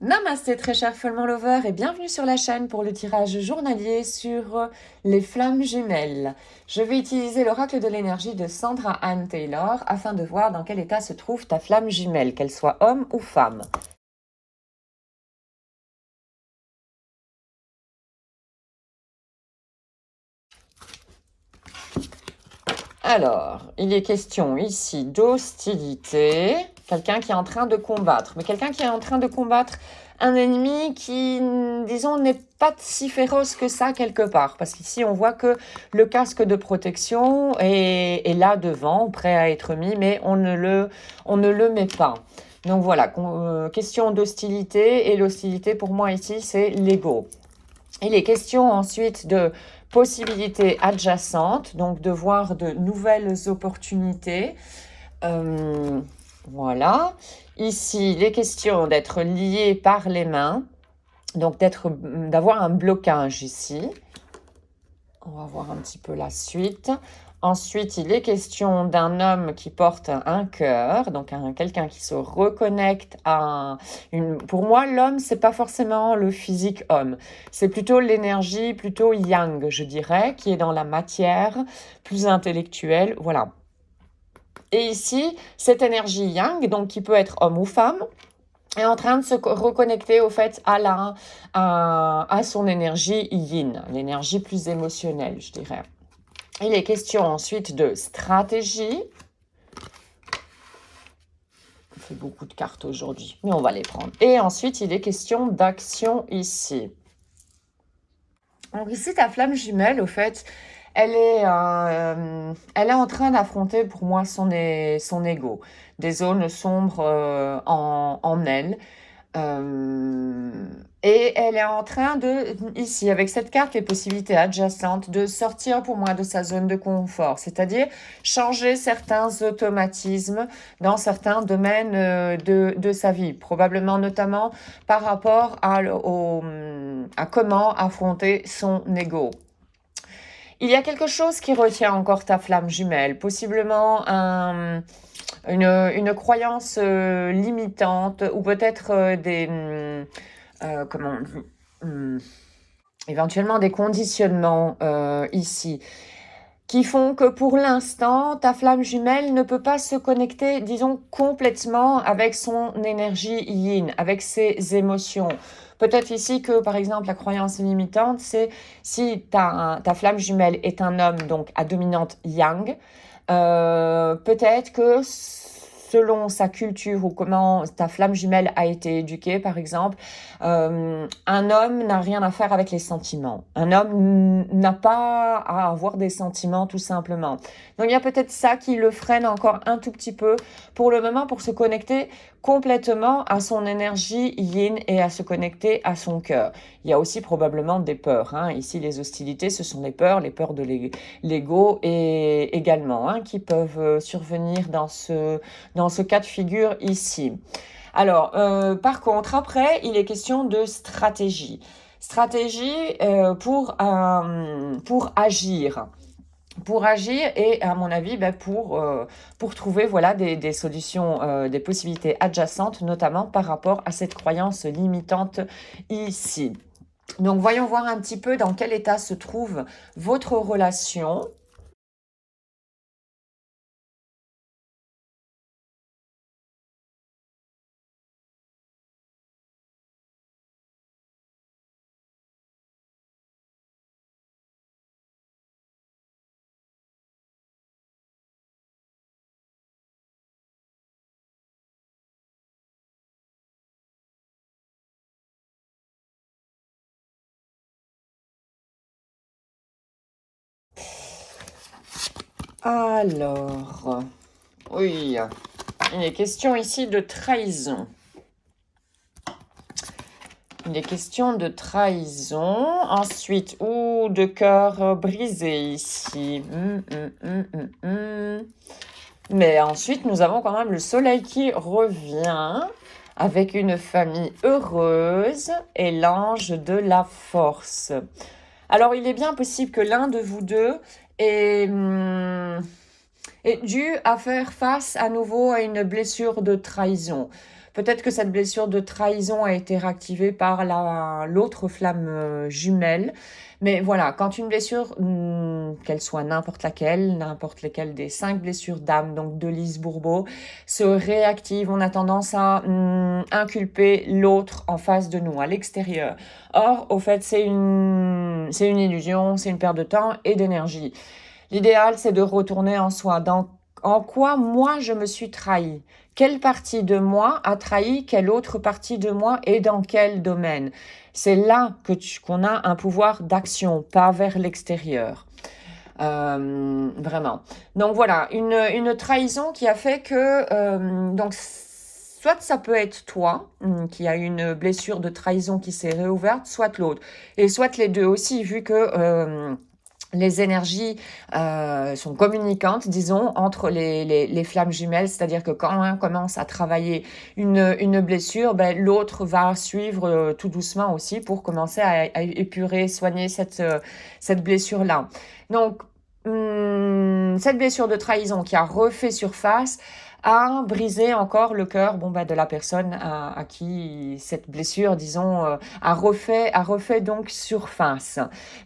Namasté très cher Follement Lover et bienvenue sur la chaîne pour le tirage journalier sur les flammes jumelles. Je vais utiliser l'oracle de l'énergie de Sandra Anne Taylor afin de voir dans quel état se trouve ta flamme jumelle, qu'elle soit homme ou femme. Alors, il est question ici d'hostilité, quelqu'un qui est en train de combattre, mais quelqu'un qui est en train de combattre un ennemi qui, disons, n'est pas si féroce que ça quelque part, parce qu'ici on voit que le casque de protection est là devant, prêt à être mis, mais on ne le met pas. Donc voilà, question d'hostilité, et l'hostilité pour moi ici c'est l'ego. Il est question ensuite de possibilités adjacentes, donc de voir de nouvelles opportunités. Voilà. Ici, il est question d'être lié par les mains, donc d'avoir un blocage ici. On va voir un petit peu la suite. Ensuite, il est question d'un homme qui porte un cœur, donc quelqu'un qui se reconnecte à Pour moi, l'homme, c'est pas forcément le physique homme, c'est plutôt l'énergie, plutôt yang, je dirais, qui est dans la matière, plus intellectuelle, voilà. Et ici, cette énergie yang, donc qui peut être homme ou femme, est en train de se reconnecter au fait à son énergie yin, l'énergie plus émotionnelle, je dirais. Il est question ensuite de stratégie. On fait beaucoup de cartes aujourd'hui, mais on va les prendre. Et ensuite, il est question d'action ici. Donc ici, ta flamme jumelle, au fait, elle est en train d'affronter pour moi son ego, des zones sombres en elle. Et elle est en train de, ici, avec cette carte, les possibilités adjacentes, de sortir pour moi de sa zone de confort, c'est-à-dire changer certains automatismes dans certains domaines de sa vie, probablement notamment par rapport à comment affronter son ego. Il y a quelque chose qui retient encore ta flamme jumelle, possiblement une croyance limitante ou peut-être comment éventuellement des conditionnements ici qui font que pour l'instant, ta flamme jumelle ne peut pas se connecter, disons, complètement avec son énergie yin, avec ses émotions. Peut-être ici que, par exemple, la croyance limitante, c'est si ta flamme jumelle est un homme, donc à dominante yang, peut-être que selon sa culture ou comment ta flamme jumelle a été éduquée, par exemple, un homme n'a rien à faire avec les sentiments. Un homme n'a pas à avoir des sentiments tout simplement. Donc il y a peut-être ça qui le freine encore un tout petit peu pour le moment pour se connecter complètement à son énergie yin et à se connecter à son cœur. Il y a aussi probablement des peurs. Ici, les hostilités, ce sont les peurs de l'ego et également qui peuvent survenir dans ce cas de figure ici. Alors, par contre, après, il est question de stratégie. Stratégie pour agir. Pour agir et, à mon avis, pour trouver voilà, des solutions, des possibilités adjacentes, notamment par rapport à cette croyance limitante ici. Donc, voyons voir un petit peu dans quel état se trouve votre relation. Alors, oui, il est question ici de trahison. Il est question de trahison. Ensuite, ou de cœur brisé ici. Mais ensuite, nous avons quand même le soleil qui revient avec une famille heureuse et l'ange de la force. Alors, il est bien possible que l'un de vous deux ait dû à faire face à nouveau à une blessure de trahison. Peut-être que cette blessure de trahison a été réactivée par l'autre flamme jumelle. Mais voilà, quand une blessure, qu'elle soit n'importe lesquelles des 5 blessures d'âme, donc de Lise Bourbeau, se réactive, on a tendance à inculper l'autre en face de nous, à l'extérieur. Or, au fait, c'est une illusion, c'est une perte de temps et d'énergie. L'idéal, c'est de retourner en soi. En quoi moi je me suis trahi? Quelle partie de moi a trahi quelle autre partie de moi et dans quel domaine? C'est là qu'on a un pouvoir d'action, pas vers l'extérieur. Vraiment. Donc voilà, une trahison qui a fait que donc soit ça peut être toi qui a une blessure de trahison qui s'est réouverte, soit l'autre, et soit les deux aussi, vu que les énergies sont communicantes, disons, entre les flammes jumelles, c'est-à-dire que quand un commence à travailler une blessure, ben, l'autre va suivre tout doucement aussi pour commencer à épurer, soigner cette blessure-là. Donc, cette blessure de trahison qui a refait surface a brisé encore le cœur de la personne à qui cette blessure, disons, a refait donc surface.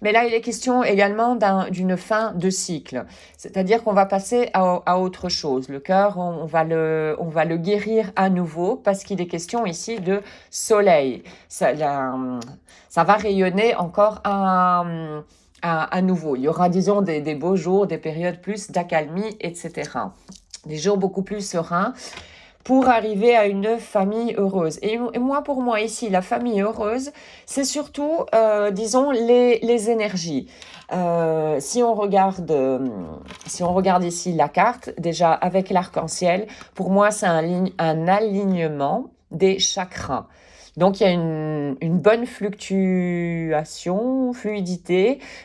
Mais là, il est question également d'une fin de cycle. C'est-à-dire qu'on va passer à autre chose. Le cœur, on va le guérir à nouveau parce qu'il est question ici de soleil. Ça va rayonner encore à nouveau. Il y aura, disons, des beaux jours, des périodes plus d'accalmie, etc. Des jours beaucoup plus sereins pour arriver à une famille heureuse. Et moi, pour moi, ici, la famille heureuse, c'est surtout, disons, les énergies. Si on regarde ici la carte, déjà avec l'arc-en-ciel, pour moi, c'est un alignement des chakras. Donc, il y a une bonne fluidité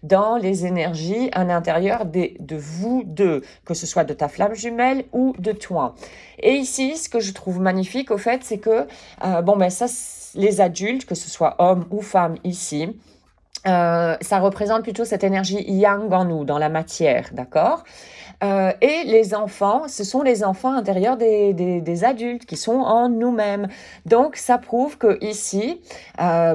dans les énergies à l'intérieur de vous deux, que ce soit de ta flamme jumelle ou de toi. Et ici, ce que je trouve magnifique, au fait, c'est que, les adultes, que ce soit hommes ou femmes ici, ça représente plutôt cette énergie yang en nous, dans la matière, d'accord? Et les enfants, ce sont les enfants intérieurs des adultes qui sont en nous-mêmes. Donc, ça prouve que ici,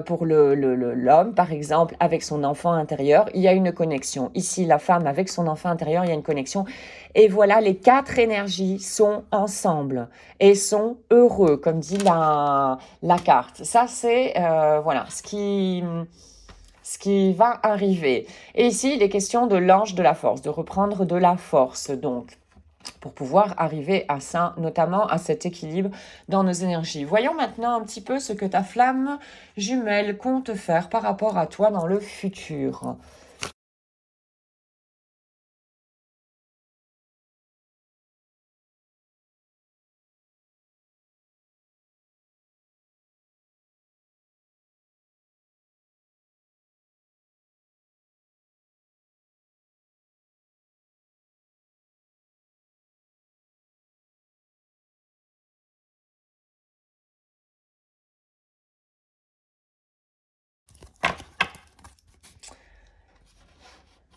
pour l'homme, par exemple, avec son enfant intérieur, il y a une connexion. Ici, la femme avec son enfant intérieur, il y a une connexion. Et voilà, les 4 énergies sont ensemble et sont heureux, comme dit la carte. Ça, c'est voilà ce qui va arriver. Et ici, il est question de l'ange de la force, de reprendre de la force, donc, pour pouvoir arriver à ça, notamment à cet équilibre dans nos énergies. Voyons maintenant un petit peu ce que ta flamme jumelle compte faire par rapport à toi dans le futur.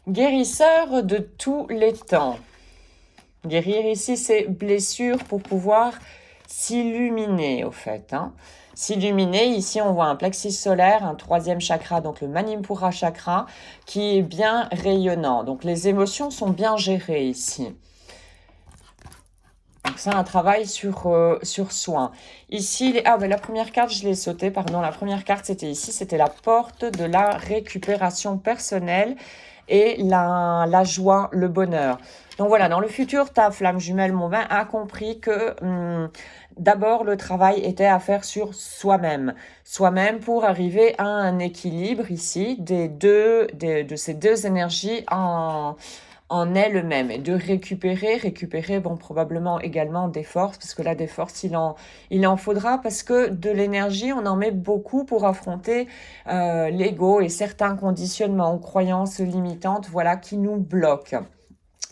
Guérisseur de tous les temps. Guérir ici, c'est blessures pour pouvoir s'illuminer, au fait. S'illuminer, ici, on voit un plexus solaire, un 3e chakra, donc le Manipura chakra, qui est bien rayonnant. Donc, les émotions sont bien gérées ici. Donc, c'est un travail sur soi. Ici, la première carte, je l'ai sautée, pardon. La première carte, c'était ici, c'était la porte de la récupération personnelle et la joie, le bonheur. Donc voilà, dans le futur, ta flamme jumelle, mon vin, a compris que d'abord, le travail était à faire sur soi-même. Soi-même pour arriver à un équilibre ici de ces deux énergies en elle-même et de récupérer, probablement également des forces, parce que là, des forces, il en faudra, parce que de l'énergie, on en met beaucoup pour affronter l'ego et certains conditionnements ou croyances limitantes, voilà, qui nous bloquent.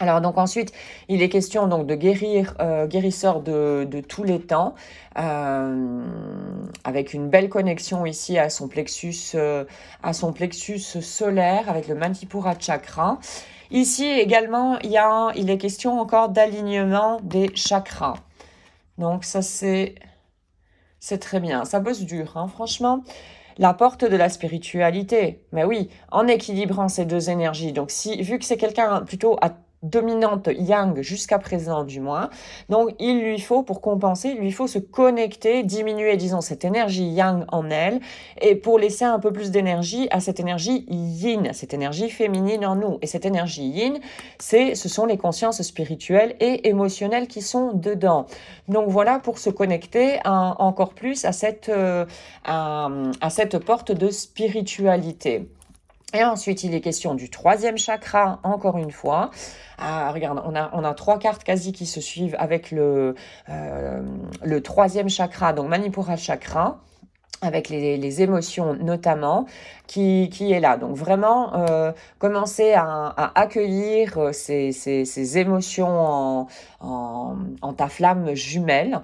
Alors donc ensuite, il est question donc de guérisseur de tous les temps, avec une belle connexion ici à son plexus solaire avec le Manipura chakra. Ici également, il est question encore d'alignement des chakras. Donc ça c'est C'est très bien, ça bosse dur, hein, franchement. La porte de la spiritualité, mais oui, en équilibrant ces 2 énergies. Donc si vu que c'est quelqu'un plutôt à dominante yang jusqu'à présent du moins, donc il lui faut pour compenser, il lui faut se connecter, diminuer disons cette énergie yang en elle et pour laisser un peu plus d'énergie à cette énergie yin, à cette énergie féminine en nous. Et cette énergie yin, ce sont les consciences spirituelles et émotionnelles qui sont dedans. Donc voilà pour se connecter encore plus à cette porte de spiritualité. Et ensuite, il est question du 3e chakra, encore une fois. Ah, regarde, on a 3 cartes quasi qui se suivent avec le 3e chakra, donc Manipura chakra, avec les émotions notamment, qui est là. Donc vraiment, commencer à accueillir ces émotions en ta flamme jumelle.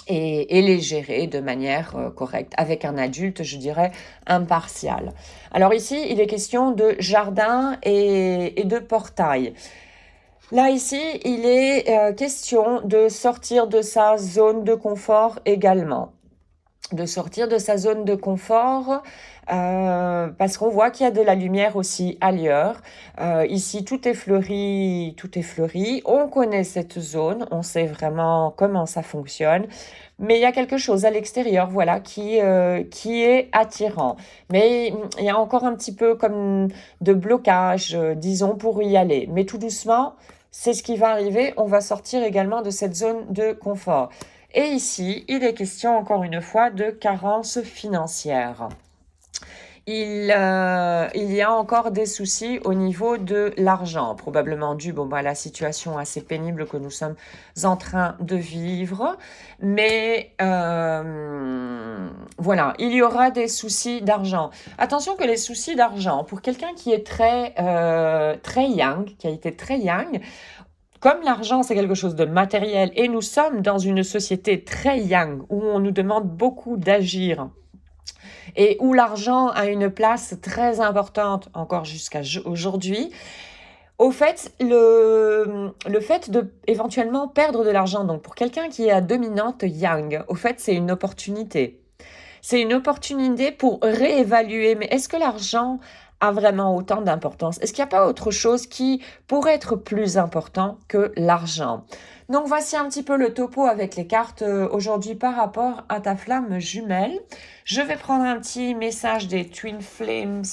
Et les gérer de manière correcte, avec un adulte, je dirais, impartial. Alors ici, il est question de jardin et de portail. Là, ici, il est question de sortir de sa zone de confort également. De sortir de sa zone de confort parce qu'on voit qu'il y a de la lumière aussi ailleurs. Ici, tout est fleuri, tout est fleuri. On connaît cette zone, on sait vraiment comment ça fonctionne. Mais il y a quelque chose à l'extérieur, voilà, qui est attirant. Mais il y a encore un petit peu comme de blocage, disons, pour y aller. Mais tout doucement, c'est ce qui va arriver. On va sortir également de cette zone de confort. Et ici, il est question encore une fois de carence financière. Il y a encore des soucis au niveau de l'argent, probablement dû à la situation assez pénible que nous sommes en train de vivre. Mais voilà, il y aura des soucis d'argent. Attention que les soucis d'argent, pour quelqu'un qui est très yang, qui a été très yang, comme l'argent, c'est quelque chose de matériel et nous sommes dans une société très yang où on nous demande beaucoup d'agir et où l'argent a une place très importante encore jusqu'à aujourd'hui, au fait, le fait de éventuellement perdre de l'argent, donc pour quelqu'un qui est à dominante yang, au fait, c'est une opportunité. C'est une opportunité pour réévaluer, mais est-ce que l'argent a vraiment autant d'importance? Est-ce qu'il n'y a pas autre chose qui pourrait être plus important que l'argent? Donc voici un petit peu le topo avec les cartes aujourd'hui par rapport à ta flamme jumelle. Je vais prendre un petit message des Twin Flames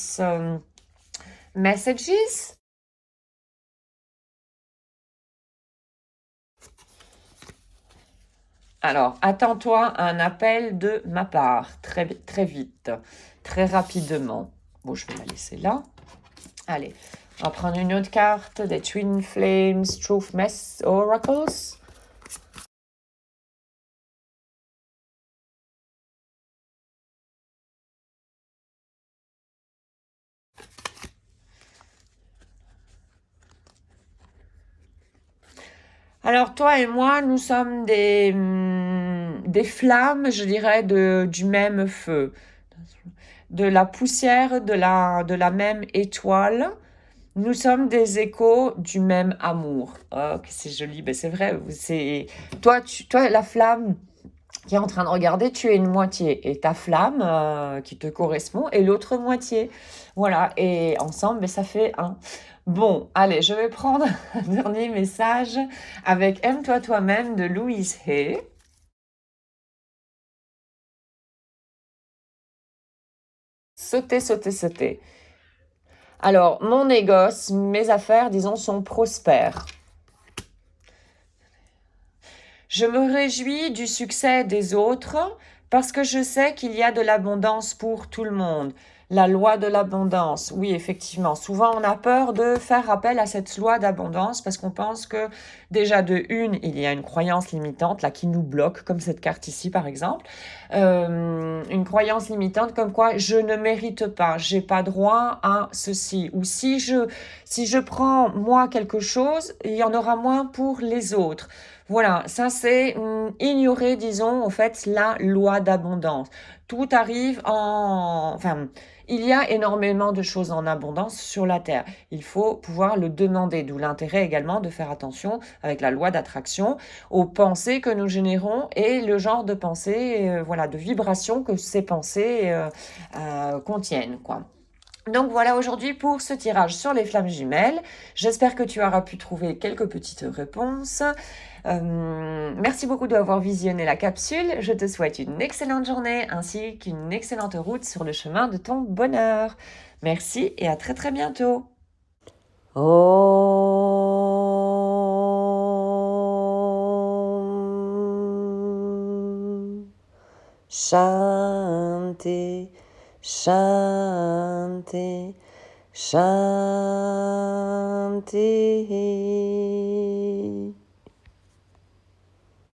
Messages. Alors, attends-toi à un appel de ma part, très, très vite, très rapidement. Bon, je vais la laisser là. Allez, on va prendre une autre carte des Twin Flames Truth Mess Oracles. Alors, toi et moi, nous sommes des flammes, je dirais, du même feu. De la poussière de la même étoile. Nous sommes des échos du même amour. Oh, que c'est joli. Ben, c'est vrai. Toi, la flamme qui est en train de regarder, tu es une moitié. Et ta flamme qui te correspond est l'autre moitié. Voilà. Et ensemble, ben, ça fait un. Bon, allez, je vais prendre un dernier message avec Aime-toi toi-même de Louise Hay. Sauter, sauter, sauter. Alors, mon négoce, mes affaires, disons, sont prospères. Je me réjouis du succès des autres parce que je sais qu'il y a de l'abondance pour tout le monde. La loi de l'abondance, oui, effectivement. Souvent, on a peur de faire appel à cette loi d'abondance parce qu'on pense que déjà de une, il y a une croyance limitante là qui nous bloque, comme cette carte ici par exemple. Une croyance limitante comme quoi je ne mérite pas, j'ai pas droit à ceci. Ou si je prends moi quelque chose, il y en aura moins pour les autres. Voilà, ça c'est, ignorer disons en fait la loi d'abondance. Tout arrive en enfin, il y a énormément de choses en abondance sur la terre. Il faut pouvoir le demander, d'où l'intérêt également de faire attention avec la loi d'attraction aux pensées que nous générons et le genre de pensées, voilà, de vibrations que ces pensées, contiennent, quoi. Donc voilà aujourd'hui pour ce tirage sur les flammes jumelles. J'espère que tu auras pu trouver quelques petites réponses. Merci beaucoup d'avoir visionné la capsule. Je te souhaite une excellente journée ainsi qu'une excellente route sur le chemin de ton bonheur. Merci et à très très bientôt. Om Shanti Shanti Shanti